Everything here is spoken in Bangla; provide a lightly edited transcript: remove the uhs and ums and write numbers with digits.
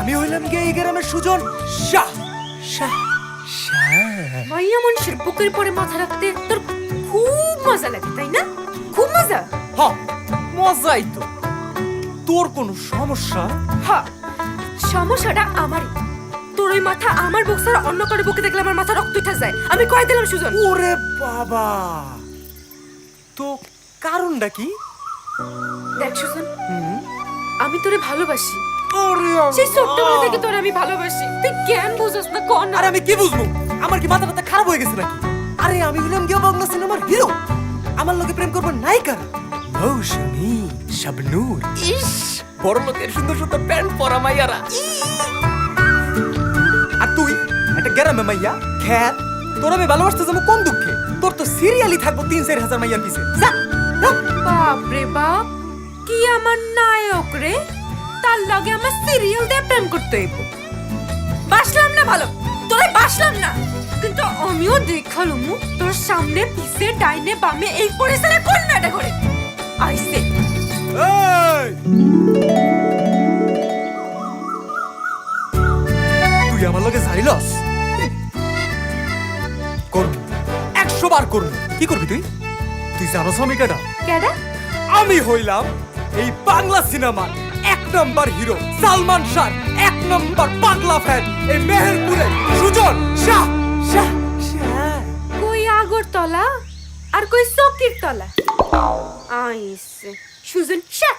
আমি হইলাম গিয়ে এই গ্রামের সুজন শাহ শাহ শাহ। মাইয়া মানুষের বুকের পরে মাথা রাখতে তোর খুব মজা লাগে তাই না? খুব মজা। হ মজাই তো। তোর কোনো সমস্যা? হ্যাঁ, সমস্যাটা আমারই। তোর ওই মাথা আমার বুক ছাড়া অন্য কারো বুকে দেখলে আমার মাথা রক্ত উঠে যায়। আমি কয়ে দিলাম সুজন। ওরে বাবা, তো কারণটা কি? দেখ সুজন, আমি তোরে ভালোবাসি। ওরে সেই ছোট্টবেলা থেকে তোরে আমি ভালোবাসি। তুই কেন বুঝছ না কোন? আরে আমি কি বুঝবো? আমার কি মাথা খারাপ হয়ে গেছে নাকি? আরে আমি হইলাম গিয়ে বাংলা সিনেমার হিরো। আমার লগে প্রেম করবো নায়িকা মৌসুমী শাবনূর। ইস, বড় লোকের সুন্দর সুন্দর প্যান্ট পরা মাইয়ারা। আর তুই একটা গ্রামে মাইয়া খ্যাত। তোর আমি ভালোবাসতে যাবো কোন দুঃখে? তোর তো সিরিয়ালি থাকবো 3-4 হাজার মাইয়ার পিছে। যা যা। বাপ রে বাপ, কি আমার নায়ক রে, তার লগে আমার সিরিয়াল দিয়ে প্রেম করতে হইব। বাসলাম না ভালো, তোরে বাসলাম না, কিন্তু আমিও দেখালুম তোর সামনে পিছে ডাইনে বামে এই পরিসরে কোন মেয়েটা করে আইছে। এই! তুই আমার লগে জানিলস? করবি, 100 বার করবি। কি করবি তুই? তুই জানোস আমি কেডা? কেডা? আমি হইলাম এই বাংলা সিনেমার 1 number hero Salman Shah, 1 number পাগলা ফ্যান এই মেহেরপুরের সুজন শাহ শাহ শাহ। কই আগরতলা আর কই চকির তলা আইছে সুজন শাহ।